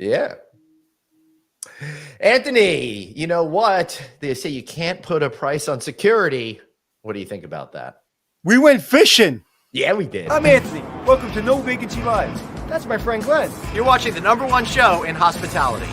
Yeah. Anthony, you know what? They say you can't put a price on security. What do you think about that? We went fishing. Yeah, we did. I'm Anthony. Welcome to No Vacancy Live. That's my friend Glenn. You're watching the #1 show in hospitality.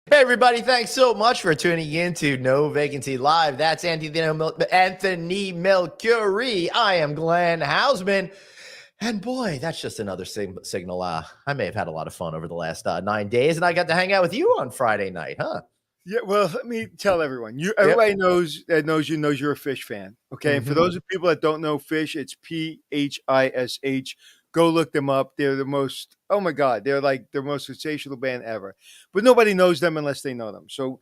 Hey, everybody. Thanks so much for tuning in to No Vacancy Live. That's Anthony Melchiori. I am Glenn Hausman. And boy, that's just another signal. I may have had a lot of fun over the last 9 days, and I got to hang out with you on Friday night, huh? Yeah, well, let me tell everyone. Everybody knows you're a Fish fan. Okay. And for those of people that don't know Fish, it's Phish. Go look them up. They're the most, oh my God, they're like the most sensational band ever. But nobody knows them unless they know them. So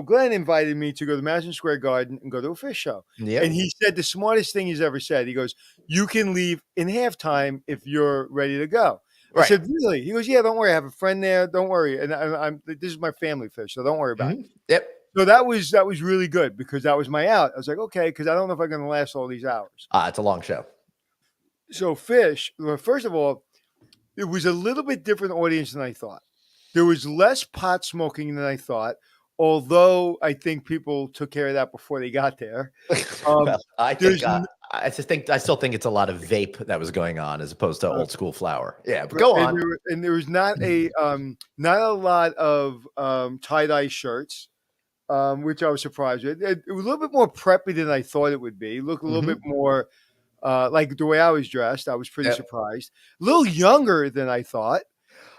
Glenn invited me to go to Madison Square Garden and go to a Fish show. Yep. And he said the smartest thing he's ever said. He goes, "You can leave in halftime if you're ready to go." I said, "Really?" He goes, "Yeah, don't worry. I have a friend there. Don't worry. And I'm this is my family Fish, so don't worry about it." Yep. So that was really good because that was my out. I was like, okay, because I don't know if I'm going to last all these hours. It's a long show. So Fish, well, first of all, it was a little bit different audience than I thought. There was less pot smoking than I thought, although I think people took care of that before they got there. Well, I still think it's a lot of vape that was going on as opposed to old school flower. Yeah, but go on. And there was not a lot of tie-dye shirts, which I was surprised with. It was a little bit more preppy than I thought it would be. It looked a little bit more like the way I was dressed. I was pretty surprised. A little younger than I thought.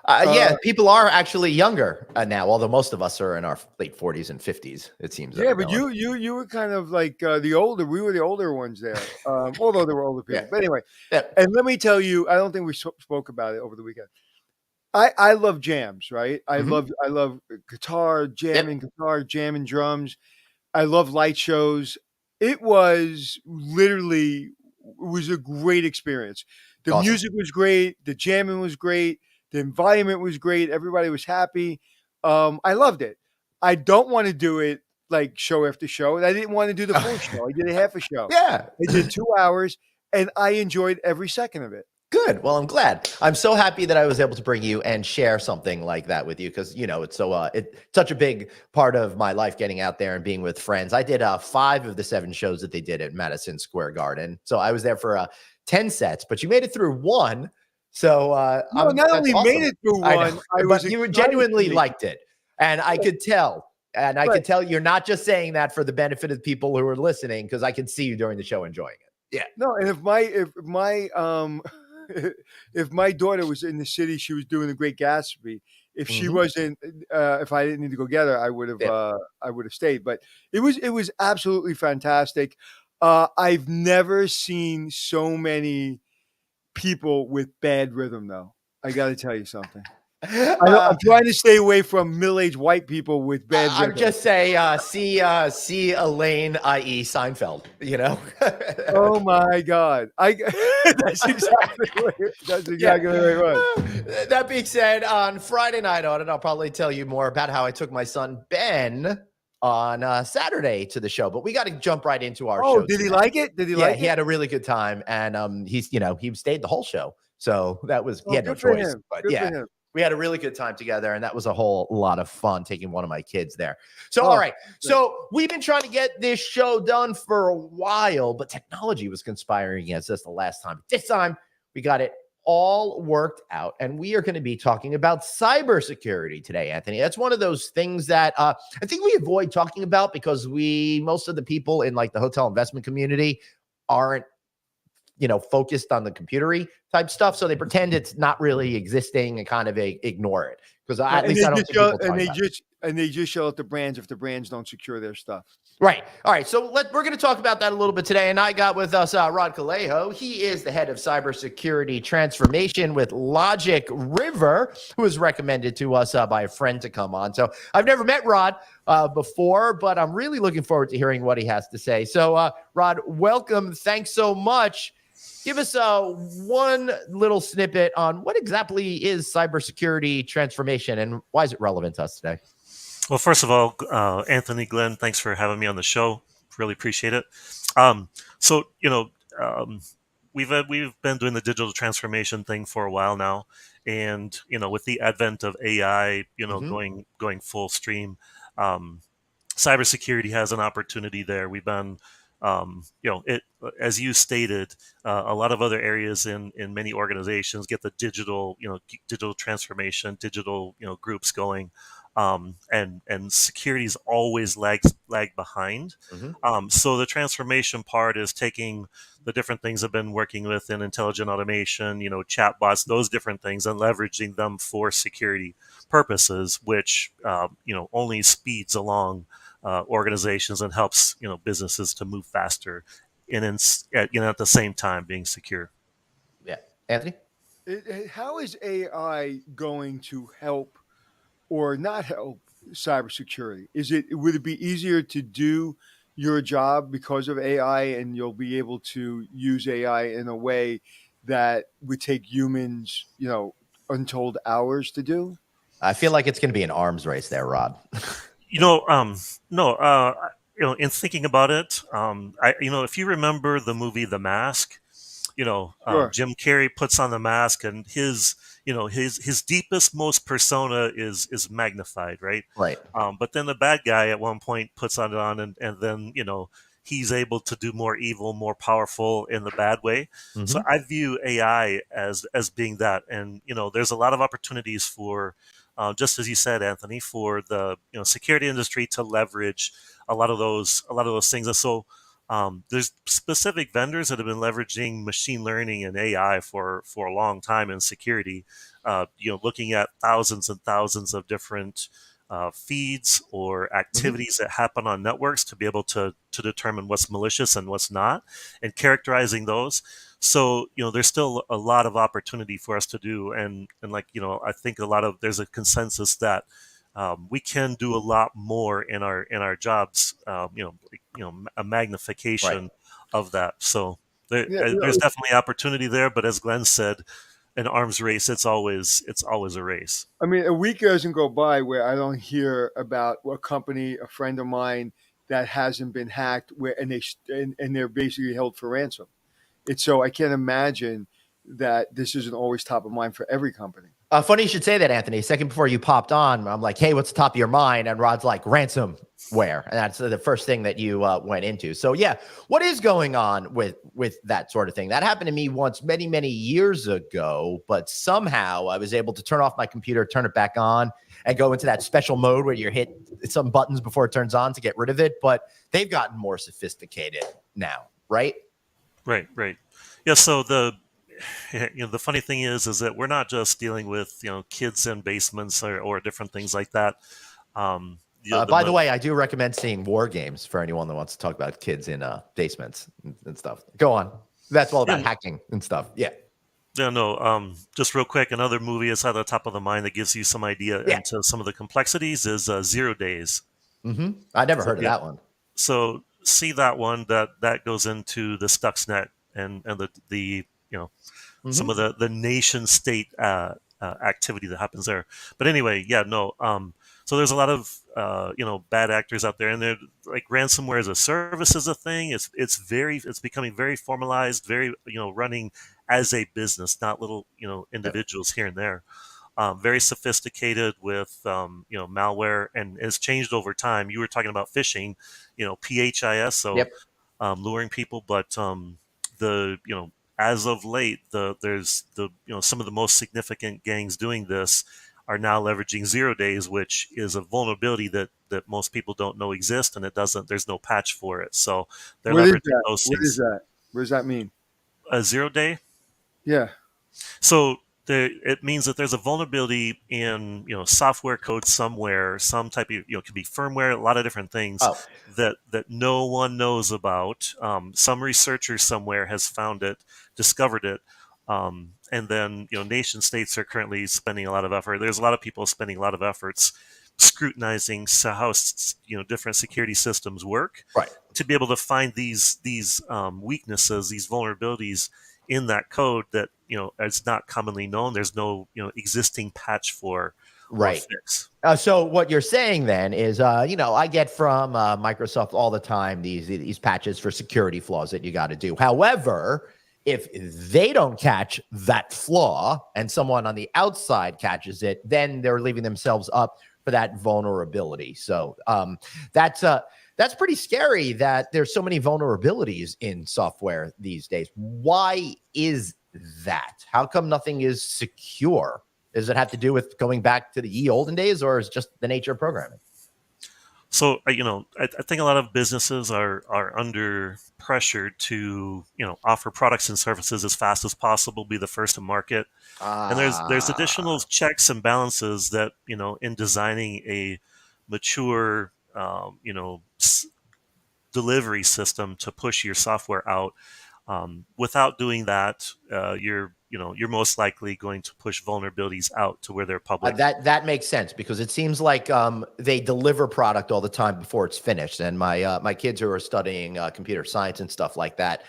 Yeah, people are actually younger now, although most of us are in our late 40s and 50s, it seems. Yeah, but you were kind of like we were the older ones there, although there were older people. Yeah. But anyway, and let me tell you, I don't think we spoke about it over the weekend. I love jams, right? I love guitar, jamming drums. I love light shows. It was a great experience. The music was great. The jamming was great. The environment was great. Everybody was happy. I loved it. I don't want to do it like show after show. And I didn't want to do the full show. I did a half a show. Yeah. I did 2 hours and I enjoyed every second of it. Good. Well, I'm glad. I'm so happy that I was able to bring you and share something like that with you because, it's it's such a big part of my life getting out there and being with friends. I did 5 of the 7 shows that they did at Madison Square Garden. So I was there for 10 sets, but you made it through 1. So not only made it through 1, but you genuinely liked it. And I could tell. And I could tell you're not just saying that for the benefit of the people who are listening because I could see you during the show enjoying it. Yeah. No, and if my daughter was in the city, she was doing The Great Gatsby. If she wasn't, if I didn't need to go get her, I would have stayed. But it was absolutely fantastic. I've never seen so many people with bad rhythm, though. I got to tell you something. I'm trying to stay away from middle-aged white people with bad rhythm. I would just say, see Elaine, i.e. Seinfeld, Oh my God. That's exactly what it was. That being said, on Friday night on it, I'll probably tell you more about how I took my son, Ben, on Saturday to the show, but we got to jump right into our show. Oh, did he like it? He had a really good time, and he stayed the whole show. So that was, he had no choice, but we had a really good time together, and that was a whole lot of fun taking one of my kids there. So, all right. So we've been trying to get this show done for a while, but technology was conspiring against us the last time. This time, we got it all worked out, and we are going to be talking about cybersecurity today, Anthony. That's one of those things that I think we avoid talking about because most of the people in like the hotel investment community aren't focused on the computery type stuff. So they pretend it's not really existing and kind of ignore it. Because at least I don't think people talk about it. And they just show out the brands if the brands don't secure their stuff. Right. All right. So we're going to talk about that a little bit today. And I got with us Roderick Kaleho. He is the head of cybersecurity transformation with LogicRiver, who was recommended to us by a friend to come on. So I've never met Rod before, but I'm really looking forward to hearing what he has to say. So Rod, welcome. Thanks so much. Give us one little snippet on what exactly is cybersecurity transformation and why is it relevant to us today? Well, first of all, Anthony, Glenn, thanks for having me on the show. Really appreciate it. Um, so, um, we've been doing the digital transformation thing for a while now, and with the advent of AI, going full stream, um, cybersecurity has an opportunity there. We've been, it as you stated, a lot of other areas in many organizations get the digital transformation, digital groups going, and security's always lag behind. So the transformation part is taking the different things I've been working with in intelligent automation, chatbots, those different things, and leveraging them for security purposes, which only speeds along organizations and helps businesses to move faster, and at the same time being secure. Yeah, Anthony. How is AI going to help or not help cybersecurity? Would it be easier to do your job because of AI, and you'll be able to use AI in a way that would take humans, untold hours to do? I feel like it's going to be an arms race there, Rod. No, in thinking about it, if you remember the movie The Mask, Sure. Jim Carrey puts on the mask, and his deepest, most persona is magnified, right? Right. But then the bad guy at one point puts on it on, and then he's able to do more evil, more powerful in the bad way. So I view AI as being that, and there's a lot of opportunities for, just as you said, Anthony, for the security industry to leverage a lot of those things. And so there's specific vendors that have been leveraging machine learning and AI for a long time in security. Looking at thousands and thousands of different feeds or activities that happen on networks to be able to determine what's malicious and what's not, and characterizing those. So there's still a lot of opportunity for us to do, and I think there's a consensus that we can do a lot more in our jobs. A magnification of that. So there's definitely opportunity there. But as Glenn said, an arms race, it's always a race. I mean, a week doesn't go by where I don't hear about a company, a friend of mine, that hasn't been hacked, and they're basically held for ransom. So I can't imagine that this isn't always top of mind for every company. Funny you should say that, Anthony. A second before you popped on, I'm like, hey, what's the top of your mind? And Rod's like, ransomware. And that's the first thing that you went into. So yeah, what is going on with that sort of thing? That happened to me once many, many years ago, but somehow I was able to turn off my computer, turn it back on, and go into that special mode where you hit some buttons before it turns on to get rid of it. But they've gotten more sophisticated now, right? Right. Yeah. So the funny thing is that we're not just dealing with kids in basements or different things like that. By the way, I do recommend seeing War Games for anyone that wants to talk about kids in basements and stuff. Go on. That's all about hacking and stuff. Yeah. Yeah, no. Just real quick, another movie is at the top of the mind that gives you some idea into some of the complexities is 0 Days. I never heard of that one. So see that one that goes into the Stuxnet and the some of the nation state activity that happens there. But anyway, yeah, no. So there's a lot of bad actors out there, and they're like ransomware as a service is a thing. It's becoming very formalized, very running as a business, not little individuals here and there. Very sophisticated with malware, and has changed over time. You were talking about phishing, PHIS, so luring people, but the as of late, there's some of the most significant gangs doing this are now leveraging 0 Days, which is a vulnerability that most people don't know exists, and there's no patch for it. So they're leveraging those things. What is that? What does that mean? A 0 day? Yeah. So it means that there's a vulnerability in software code somewhere, some type of it could be firmware, a lot of different things that no one knows about. Some researcher somewhere has found it, discovered it, and then nation states are currently spending a lot of effort. There's a lot of people spending a lot of efforts scrutinizing how different security systems work, to be able to find these weaknesses, these vulnerabilities in that code that is not commonly known. There's no existing patch for. or fix. So what you're saying then is, I get from Microsoft all the time these patches for security flaws that you got to do. However, if they don't catch that flaw and someone on the outside catches it, then they're leaving themselves up for that vulnerability. So that's pretty scary that there's so many vulnerabilities in software these days. Why is that? How come nothing is secure? Does it have to do with going back to the ye olden days, or is it just the nature of programming? So, I think a lot of businesses are under pressure to, offer products and services as fast as possible, be the first to market. And there's additional checks and balances that, in designing a mature, delivery system to push your software out. Without doing that, you're most likely going to push vulnerabilities out to where they're public. That makes sense, because it seems like they deliver product all the time before it's finished. And my kids who are studying computer science and stuff like that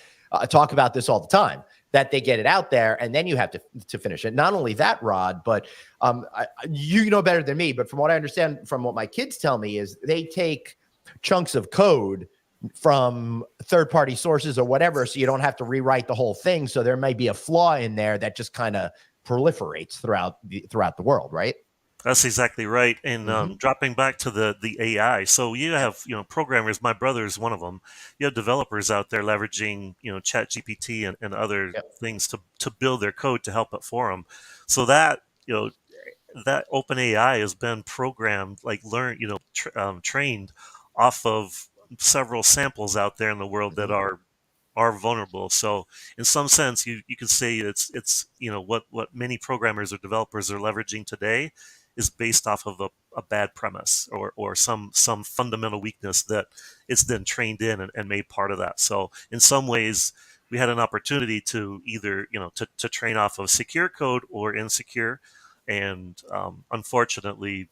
talk about this all the time, that they get it out there and then you have to finish it. Not only that, Rod, but you know better than me, but from what I understand from what my kids tell me is they take chunks of code from third-party sources or whatever, so you don't have to rewrite the whole thing. So there may be a flaw in there that just kind of proliferates throughout the world, right? That's exactly right. And dropping back to the AI, so you have programmers. My brother is one of them. You have developers out there leveraging ChatGPT and other things to build their code to help it for them. So that that OpenAI has been programmed, trained off of several samples out there in the world that are vulnerable. So in some sense, you could say it's what many programmers or developers are leveraging today is based off of a bad premise or some fundamental weakness that it's then trained in and made part of that. So in some ways, we had an opportunity to either to train off of secure code or insecure, and unfortunately,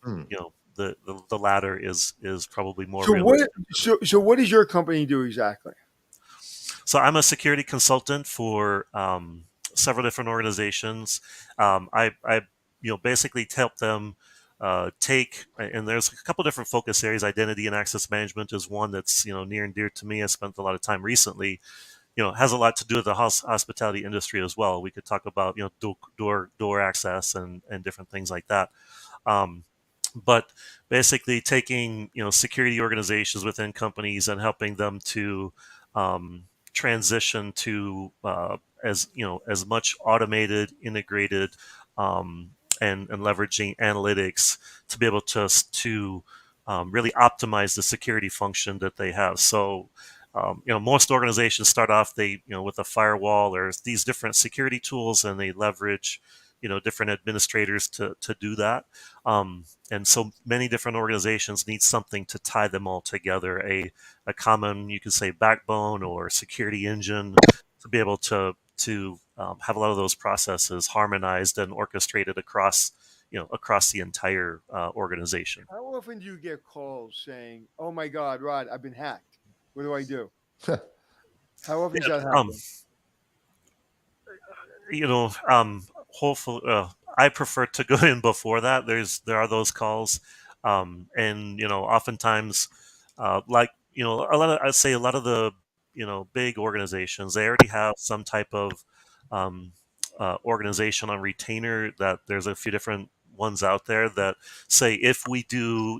the latter is probably more realistic. So what does your company do exactly? So I'm a security consultant for several different organizations. I basically help them take, and there's a couple different focus areas. Identity and access management is one that's near and dear to me. I spent a lot of time recently. Has a lot to do with the hospitality industry as well. We could talk about door access and different things like that. But basically taking security organizations within companies and helping them to transition to as much automated, integrated, and leveraging analytics to be able to really optimize the security function that they have. So most organizations start off with a firewall or these different security tools, and they leverage different administrators to do that. And so many different organizations need something to tie them all together, a common, you could say, backbone or security engine to be able to have a lot of those processes harmonized and orchestrated across the entire organization. How often do you get calls saying, "Oh my God, Rod, I've been hacked. What do I do?" How often does that happen? Hopefully, I prefer to go in before that. There are those calls, and oftentimes, a lot of the big organizations, they already have some type of organization on retainer. That there's a few different ones out there that say if we do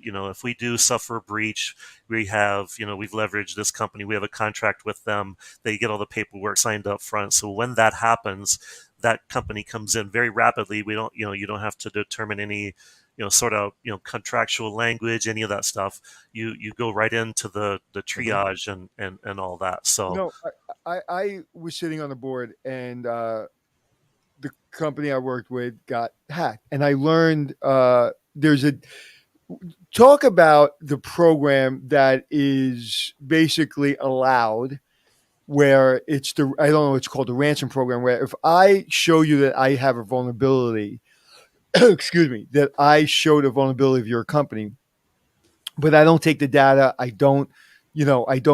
suffer a breach, we have we've leveraged this company, we have a contract with them, they get all the paperwork signed up front, so when that happens, that company comes in very rapidly. We don't you don't have to determine any contractual language, any of that stuff. You go right into the triage and all that. So I was sitting on the board, and the company I worked with got hacked, and I learned talk about the program that is basically allowed, where I don't know, it's called the ransom program, where if I show you that I have a vulnerability, excuse me, that I showed a vulnerability of your company, but I don't take the data, I don't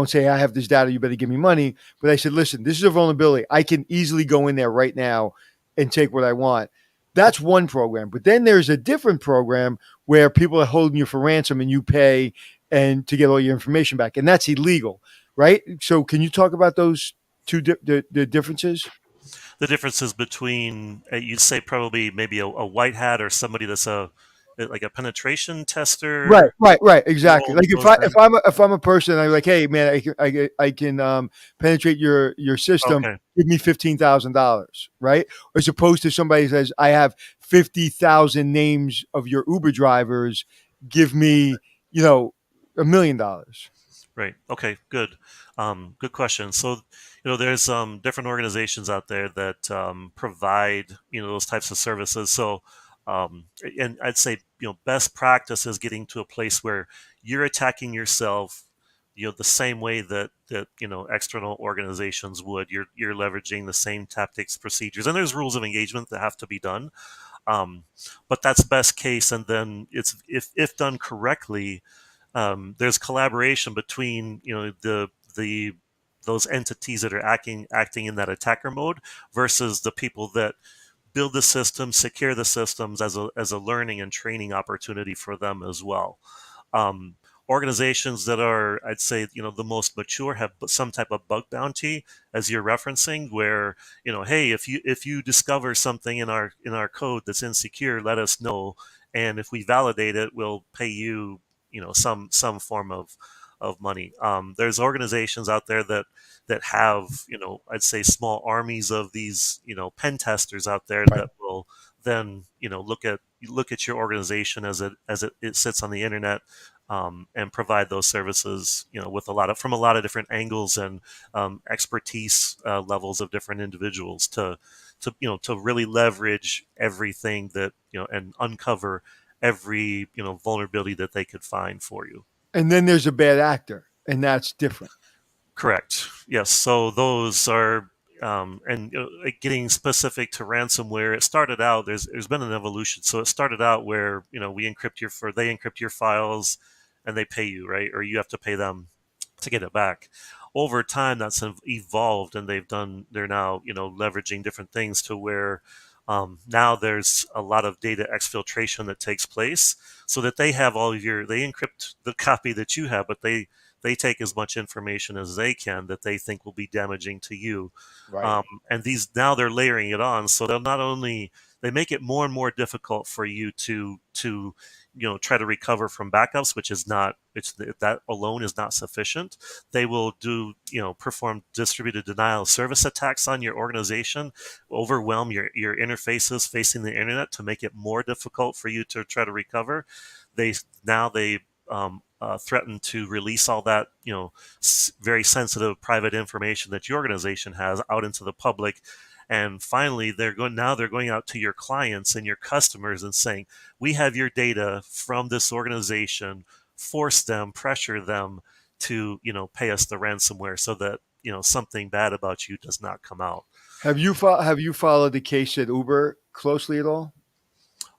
say I have this data, you better give me money, but I said, listen, this is a vulnerability. I can easily go in there right now and take what I want. That's one program. But then there's a different program where people are holding you for ransom and you pay and to get all your information back. And that's illegal, right? So can you talk about those two, the differences? The differences between, you'd say probably maybe a white hat or somebody that's like a penetration tester. Right. Exactly. Like if I'm a person, I'm like, hey man, I can penetrate your system. Okay. Give me $15,000, right? As opposed to somebody says, I have 50,000 names of your Uber drivers. Give me, $1 million. Right. Okay. Good. Good question. So, there's different organizations out there that provide those types of services. So, and I'd say best practice is getting to a place where you're attacking yourself, the same way that external organizations would. You're leveraging the same tactics, procedures, and there's rules of engagement that have to be done. But that's best case, and then it's if done correctly. There's collaboration between the those entities that are acting in that attacker mode versus the people that build the systems, secure the systems as a learning and training opportunity for them as well. Um, Organizations that are, I'd say, the most mature have some type of bug bounty, as you're referencing, where hey, if you discover something in our code that's insecure, let us know, and if we validate it, we'll pay you some form of money. There's organizations out there that have I'd say small armies of these pen testers out there that will then look at your organization as it sits on the internet, and provide those services with from a lot of different angles and expertise levels of different individuals to really leverage everything that and uncover every vulnerability that they could find for you. And then there's a bad actor, and that's different. Correct. Yes. So those are, and like getting specific to ransomware, it started out. There's been an evolution. So it started out where they encrypt your files, and they pay you, right, or you have to pay them to get it back. Over time, that's evolved, and they're now leveraging different things to where now there's a lot of data exfiltration that takes place, so that they have they encrypt the copy that you have, but they take as much information as they can that they think will be damaging to you. Right. And now they're layering it on, so they'll not only they make it more and more difficult for you to try to recover from backups, which is not, that alone is not sufficient. They will perform distributed denial of service attacks on your organization, overwhelm your interfaces facing the internet to make it more difficult for you to try to recover. They threaten to release all that very sensitive private information that your organization has out into the public. And finally, they're going out to your clients and your customers and saying, we have your data from this organization, pressure them to pay us the ransomware so that something bad about you does not come out. Have you followed the case at Uber closely at all?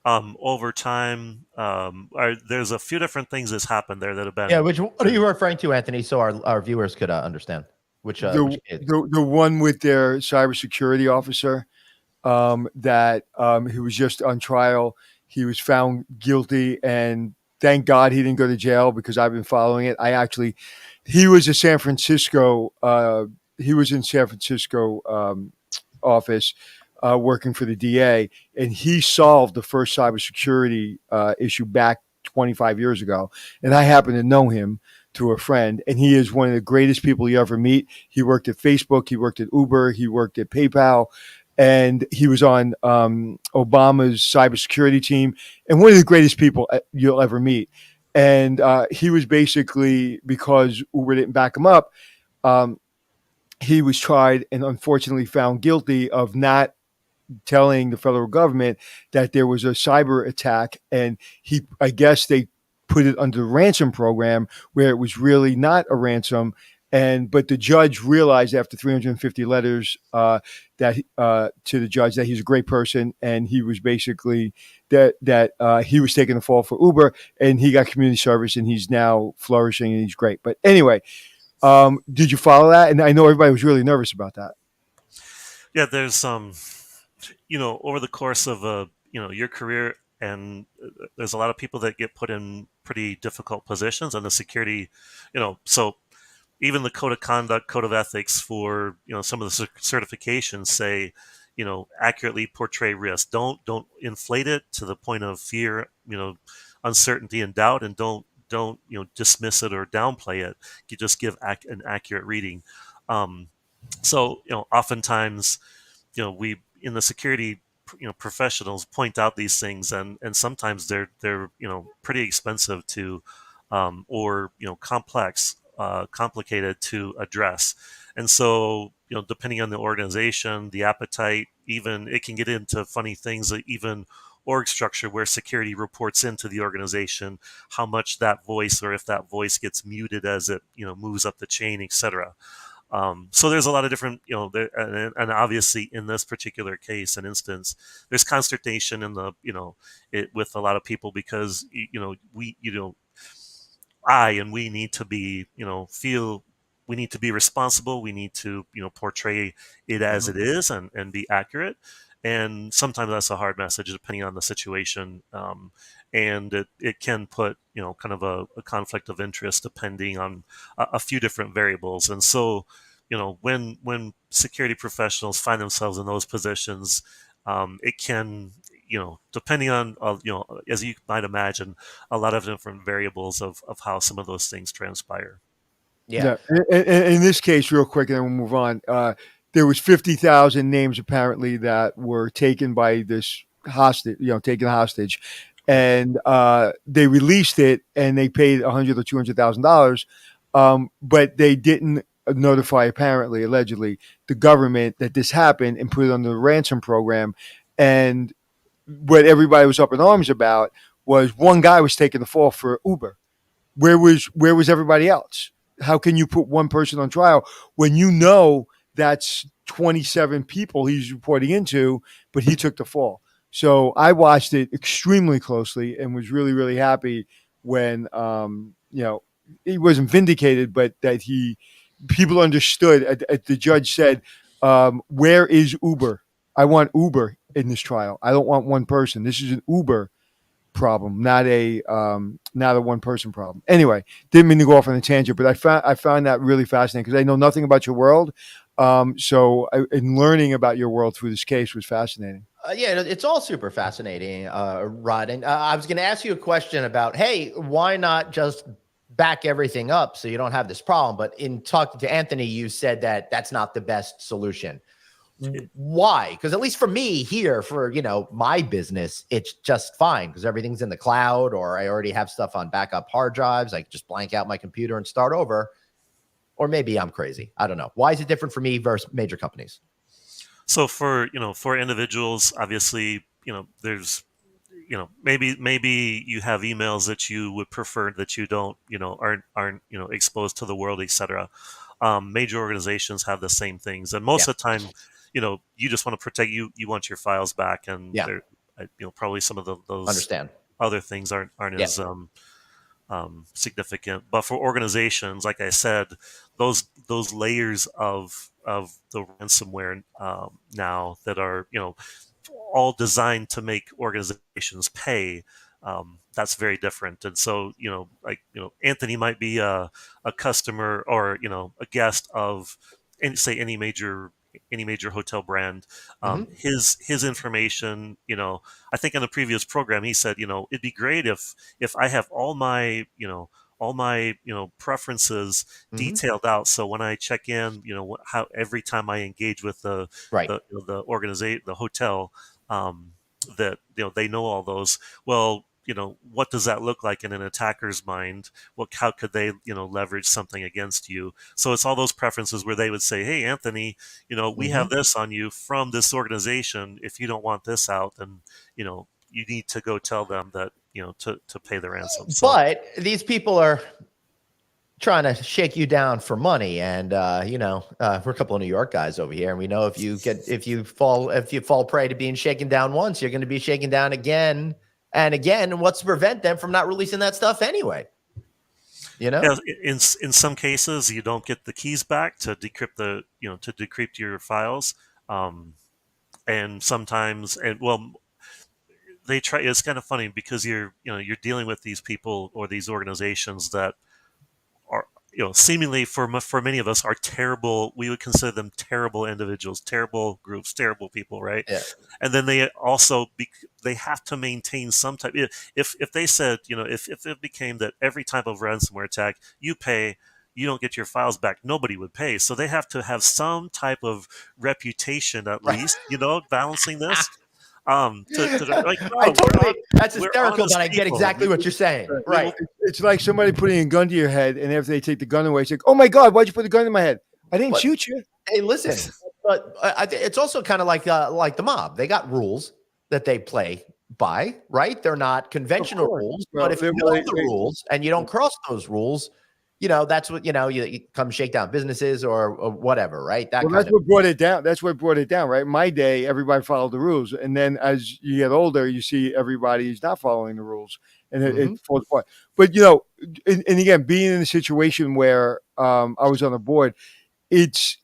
Over time, there's a few different things that's happened there that have been. Yeah, what are you referring to, Anthony? So our viewers could understand. The one with their cybersecurity officer, that he was just on trial. He was found guilty, and thank God he didn't go to jail, because I've been following it. He was in San Francisco office, working for the DA, and he solved the first cybersecurity issue back 25 years ago. And I happen to know him through a friend, and he is one of the greatest people you ever meet. He worked at Facebook, he worked at Uber, he worked at PayPal, and he was on Obama's cybersecurity team, and one of the greatest people you'll ever meet. And he was basically, because Uber didn't back him up, he was tried and unfortunately found guilty of not telling the federal government that there was a cyber attack, and I guess they put it under the ransom program, where it was really not a ransom. But the judge realized after 350 letters to the judge that he's a great person, and he was basically that he was taking the fall for Uber, and he got community service, and he's now flourishing, and he's great. But anyway, did you follow that? And I know everybody was really nervous about that. Yeah, there's over the course of your career, and there's a lot of people that get put in pretty difficult positions, and the security, so even the code of conduct, code of ethics for some of the certifications say, accurately portray risk. Don't inflate it to the point of fear, uncertainty and doubt, and don't dismiss it or downplay it. You just give an accurate reading. So oftentimes, we in the security professionals point out these things, and sometimes they're pretty expensive to or complex, complicated to address. And so depending on the organization, the appetite, even it can get into funny things, that even org structure where security reports into the organization, how much that voice, or if that voice gets muted as it moves up the chain, etc. So there's a lot of different, and obviously in this particular case and instance, there's consternation in the, with a lot of people, because we need to be, we need to be responsible. We need to, portray it as it is, and be accurate. And sometimes that's a hard message depending on the situation. And it can put, kind of a conflict of interest depending on a few different variables. And so, when security professionals find themselves in those positions, it can, depending on, as you might imagine, a lot of different variables of how some of those things transpire. Yeah. In this case, real quick, and then we'll move on. There was 50,000 names apparently that were taken by this hostage, taken hostage, and they released it, and they paid $100,000 or $200,000, but they didn't notify, apparently, allegedly, the government that this happened and put it under the ransom program. And what everybody was up in arms about was one guy was taking the fall for Uber. Where was everybody else? How can you put one person on trial when that's 27 people he's reporting into, but he took the fall? So I watched it extremely closely and was really, really happy when he wasn't vindicated, but that people understood. The judge said, "Where is Uber? I want Uber in this trial. I don't want one person. This is an Uber problem, not a one person problem." Anyway, didn't mean to go off on a tangent, but I found that really fascinating because I know nothing about your world. So learning about your world through this case was fascinating. Yeah, it's all super fascinating, Rod. And I was going to ask you a question about, hey, why not just back everything up so you don't have this problem? But in talking to Anthony, you said that that's not the best solution. Why? Because at least for me here, for my business, it's just fine because everything's in the cloud, or I already have stuff on backup hard drives. I can just blank out my computer and start over. Or maybe I'm crazy. I don't know. Why is it different for me versus major companies? So for individuals, obviously, there's maybe you have emails that you would prefer that you don't aren't exposed to the world, etc. Major organizations have the same things, and most of the time, you just want to protect you want your files back, and probably some of those understand other things aren't as significant. But for organizations, like I said, those layers of the ransomware now that are all designed to make organizations pay, that's very different. And so Anthony might be a customer or a guest of any major hotel brand. His information, I think in the previous program he said, it'd be great if I have all my preferences detailed out, so when I check in, how every time I engage with the organization, the hotel, that they know all those. Well, what does that look like in an attacker's mind? How could they leverage something against you? So it's all those preferences where they would say, hey, Anthony, we have this on you from this organization. If you don't want this out, then you need to go tell them that to pay the ransom. But these people are trying to shake you down for money, and we're a couple of New York guys over here, and we know if you fall prey to being shaken down once, you're going to be shaken down again and again. And what's to prevent them from not releasing that stuff anyway? Yeah, in some cases, you don't get the keys back to decrypt your files, and sometimes, they try. It's kind of funny because you're dealing with these people or these organizations that are, seemingly for many of us are terrible. We would consider them terrible individuals, terrible groups, terrible people, right? Yeah. And then they also they have to maintain some type. If they said, if it became that every type of ransomware attack you pay, you don't get your files back, nobody would pay. So they have to have some type of reputation at least, balancing this. Like, no, that's we're hysterical, honest but I get people. exactly what you're saying. Right. It's like somebody putting a gun to your head, and after they take the gun away, it's like, oh my God, why'd you put the gun in my head? I didn't shoot you. Hey, listen, but it's also kind of like the mob. They got rules that they play by, right? They're not conventional rules, but if you know the rules and you don't cross those rules, that's what, you come shake down businesses or whatever, right? That's what brought it down. That's what brought it down, right? My day, everybody followed the rules. And then as you get older, you see everybody's not following the rules and it falls apart. But, and again, being in a situation where I was on the board, it's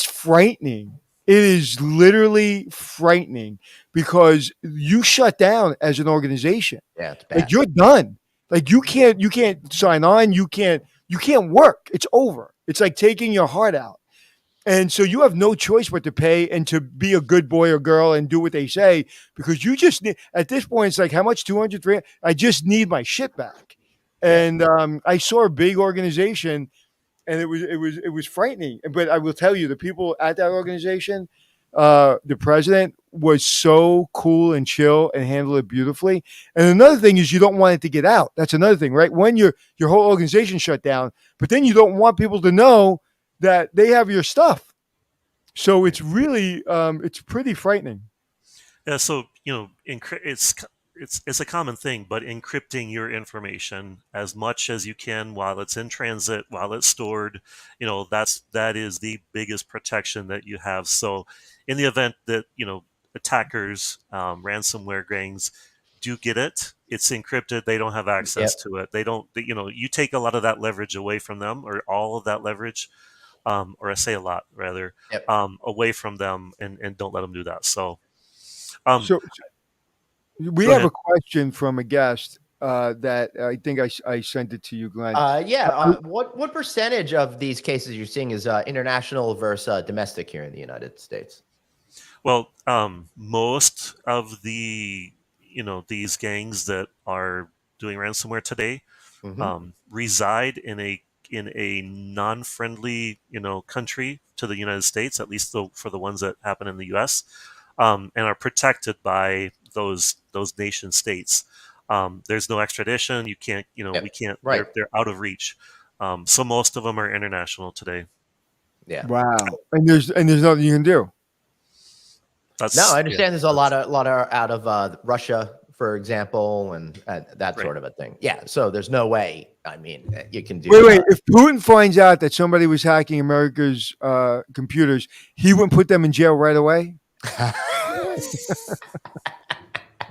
frightening. It is literally frightening because you shut down as an organization. Yeah, it's bad. Like you're done. Like you can't sign on. You can't work. It's over. It's like taking your heart out. And so you have no choice but to pay and to be a good boy or girl and do what they say, because you just need, at this point, it's like, how much? 200, 300? I just need my shit back. And I saw a big organization, and it was frightening. But I will tell you, the people at that organization, the president was so cool and chill and handled it beautifully. And another thing is, you don't want it to get out. That's another thing, right? When your whole organization shut down, but then you don't want people to know that they have your stuff. So it's really, it's pretty frightening. Yeah. So, it's a common thing, but encrypting your information as much as you can while it's in transit, while it's stored, that is the biggest protection that you have. So in the event that, attackers, ransomware gangs do get it, it's encrypted. They don't have access to it. They don't, you take a lot of that leverage away from them, or all of that leverage, or I say a lot rather, away from them, and don't let them do that. So, we have a question from a guest that I think I sent it to you, Glenn. What percentage of these cases you're seeing is international versus domestic here in the United States? Well, most of the these gangs that are doing ransomware today reside in a non-friendly country to the United States, at least for the ones that happen in the U.S. And are protected by those nation states. There's no extradition. You can't, we can't. Right. They're out of reach. So most of them are international today. Yeah. Wow. And there's nothing you can do. I understand. There's a lot of out of Russia, for example, and that sort of a thing. Yeah. So there's no way. I mean, you can do. Wait. If Putin finds out that somebody was hacking America's computers, he wouldn't put them in jail right away.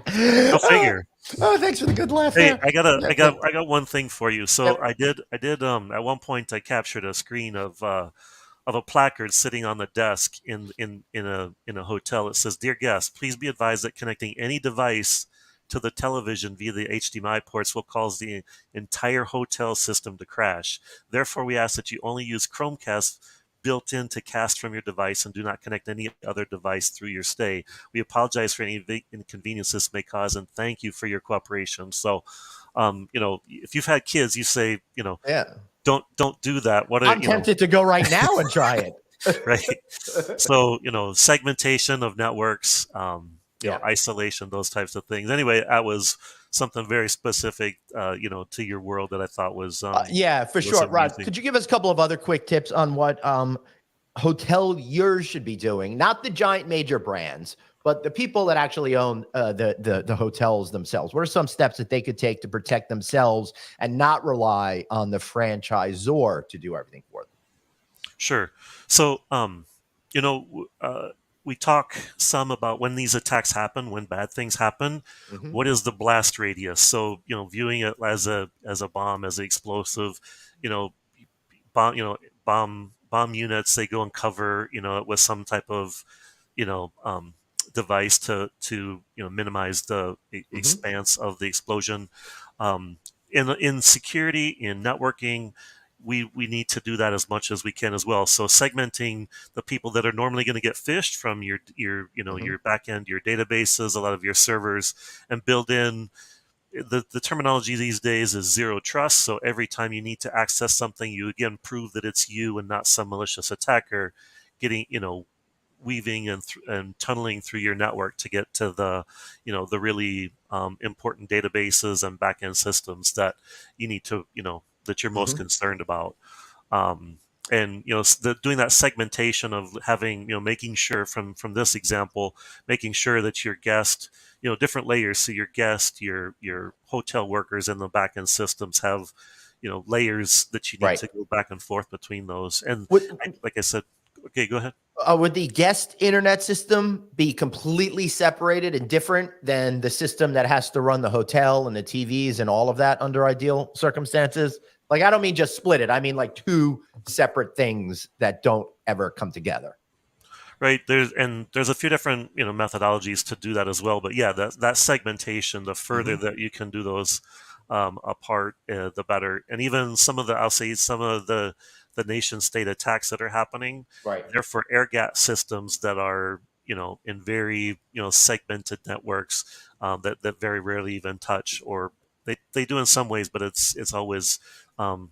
Go figure. Oh, thanks for the good laugh. Hey, I got one thing for you. So I did at one point I captured a screen of a placard sitting on the desk in a hotel. It says, "Dear guests, please be advised that connecting any device to the television via the HDMI ports will cause the entire hotel system to crash. Therefore, we ask that you only use Chromecast built in to cast from your device and do not connect any other device through your stay. We apologize for any inconvenience this may cause, and thank you for your cooperation." So, if you've had kids, you say, don't do that. I'm tempted to go right now and try it. Right. So, segmentation of networks, isolation, those types of things. Anyway, that was something very specific, to your world that I thought was for sure. Rod, could you give us a couple of other quick tips on what hoteliers should be doing? Not the giant major brands, but the people that actually own the hotels themselves. What are some steps that they could take to protect themselves and not rely on the franchisor to do everything for them? Sure. So, we talk some about when these attacks happen, when bad things happen, what is the blast radius? So, viewing it as a bomb, as an explosive, bomb units, they go and cover, it with some type of, device to minimize the expanse of the explosion. In security, in networking, we need to do that as much as we can as well. So segmenting the people that are normally going to get phished from your your backend, your databases, a lot of your servers, and build in the terminology these days is zero trust. So every time you need to access something, you again prove that it's you and not some malicious attacker getting weaving and tunneling through your network to get to the the really important databases and backend systems that you need to that you're most concerned about. And doing that segmentation of having making sure from this example, making sure that your guest different layers, so your guest, your hotel workers and the backend systems have layers that you need to go back and forth between those. And like I said, okay, go ahead. Would the guest internet system be completely separated and different than the system that has to run the hotel and the TVs and all of that under ideal circumstances? Like, I don't mean just split it. I mean like two separate things that don't ever come together. Right. There's a few different methodologies to do that as well. But yeah, that segmentation, the further that you can do those apart, the better. And even some of the nation state attacks that are happening, they're for air gap systems that are in very segmented networks that very rarely even touch, or they do in some ways, but it's always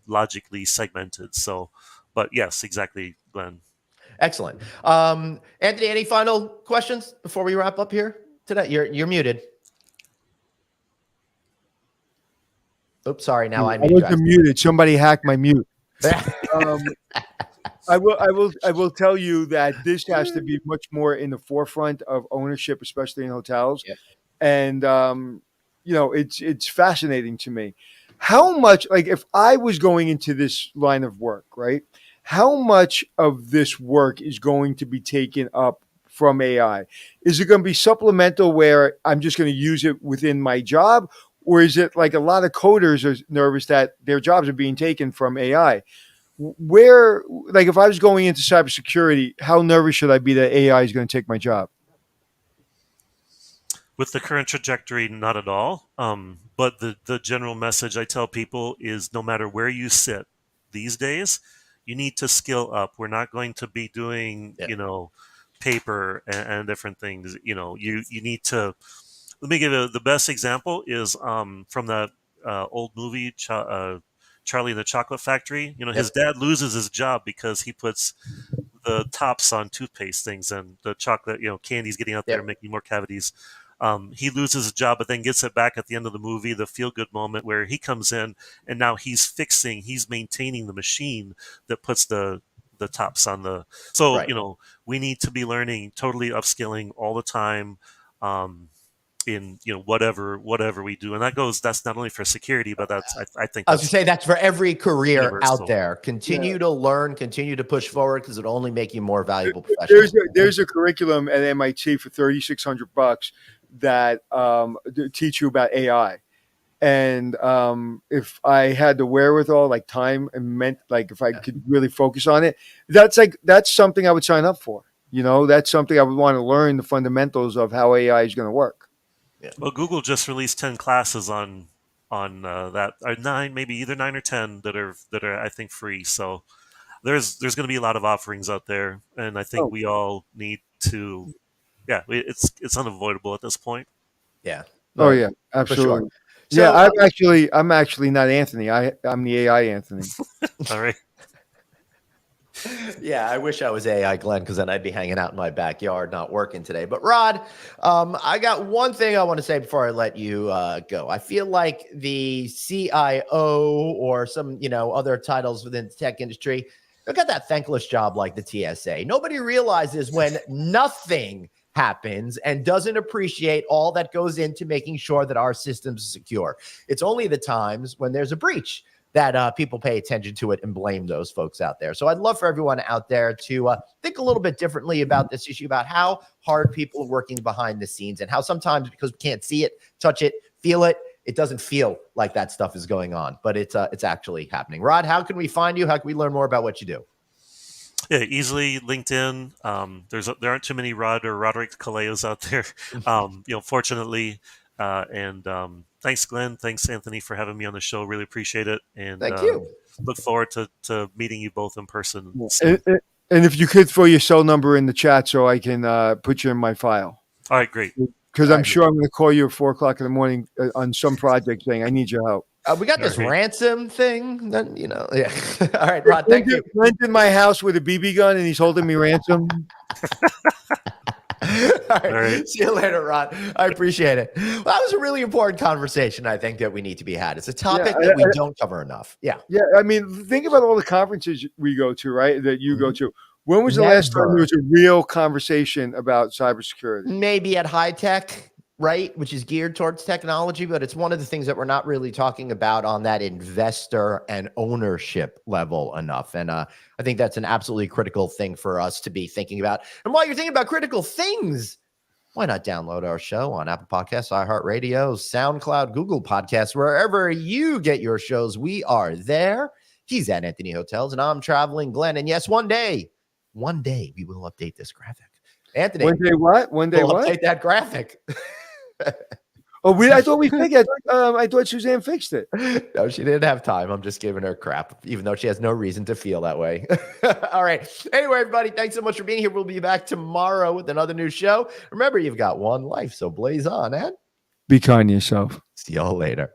logically segmented. So, but yes, exactly, Glenn. Excellent. Anthony, any final questions before we wrap up here today? You're muted. Oops, sorry. Now I wasn't muted. Somebody hacked my mute. I will tell you that this has to be much more in the forefront of ownership, especially in hotels. Yeah. And it's fascinating to me. How much, like, if I was going into this line of work, right? How much of this work is going to be taken up from AI? Is it going to be supplemental where I'm just going to use it within my job? Or is it like a lot of coders are nervous that their jobs are being taken from AI? Where, like, if I was going into cybersecurity, how nervous should I be that AI is going to take my job? With the current trajectory, not at all. But the general message I tell people is no matter where you sit these days, you need to skill up. We're not going to be doing, paper and different things. You need to. Let me give you the best example is from that old movie, Charlie and the Chocolate Factory. His dad loses his job because he puts the tops on toothpaste things and the chocolate, candy's getting out there making more cavities. He loses his job, but then gets it back at the end of the movie, the feel-good moment where he comes in and now he's maintaining the machine that puts the tops on the. So, we need to be learning, totally upskilling all the time. In whatever we do, and that's not only for security, but I think I was gonna say that's for every career universal. Out there. Continue to learn, continue to push forward, because it'll only make you more valuable professional. There's a curriculum at MIT for $3,600 that teach you about AI, and if I had the wherewithal, like time and meant, like if I could really focus on it, that's something I would sign up for. That's something I would want to learn, the fundamentals of how AI is going to work. Yeah. Well, Google just released 10 classes on that, or 9, maybe either 9 or 10 that are I think free. So there's going to be a lot of offerings out there, and I think we all need to. Yeah, it's unavoidable at this point. Yeah. Oh yeah, absolutely. Sure. So, I'm actually not Anthony. I'm the AI Anthony. All right. Yeah, I wish I was AI Glenn, because then I'd be hanging out in my backyard, not working today. But Rod, I got one thing I want to say before I let you go. I feel like the CIO or some other titles within the tech industry, they've got that thankless job like the TSA. Nobody realizes when nothing happens and doesn't appreciate all that goes into making sure that our systems are secure. It's only the times when there's a breach that people pay attention to it and blame those folks out there. So I'd love for everyone out there to think a little bit differently about this issue, about how hard people are working behind the scenes, and how sometimes, because we can't see it, touch it, feel it, it doesn't feel like that stuff is going on, but it's actually happening. Rod, how can we find you? How can we learn more about what you do? Yeah, easily LinkedIn. There aren't too many Roderick Kalehos out there. Fortunately, and thanks, Glenn. Thanks, Anthony, for having me on the show. Really appreciate it, and Thank you. Look forward to meeting you both in person Yeah. soon. And if you could throw your cell number in the chat so I can put you in my file. All right, great. Because I'm sure I'm going to call you at 4:00 in the morning on some project saying I need your help. We got this ransom thing. Yeah. All right, Rod. Thank you. Went in my house with a BB gun and he's holding me ransom. All right. See you later, Rod. I appreciate it. Well, that was a really important conversation. I think that we need to be had. It's a topic that we don't cover enough. Yeah. Yeah. I mean, think about all the conferences we go to, right? That you go to. When was the last time there was a real conversation about cybersecurity? Maybe at high tech, right? Which is geared towards technology, but it's one of the things that we're not really talking about on that investor and ownership level enough. And I think that's an absolutely critical thing for us to be thinking about. And while you're thinking about critical things, why not download our show on Apple Podcasts, iHeartRadio, SoundCloud, Google Podcasts, wherever you get your shows. We are there. He's at Anthony Hotels, and I'm Traveling Glenn. And yes, one day we will update this graphic. Anthony. One day what? Update that graphic. I thought we figured. I thought Suzanne fixed it. No, she didn't have time. I'm just giving her crap, even though she has no reason to feel that way. All right. Anyway, everybody, thanks so much for being here. We'll be back tomorrow with another new show. Remember, you've got one life, so blaze on, and be kind to yourself. See y'all later.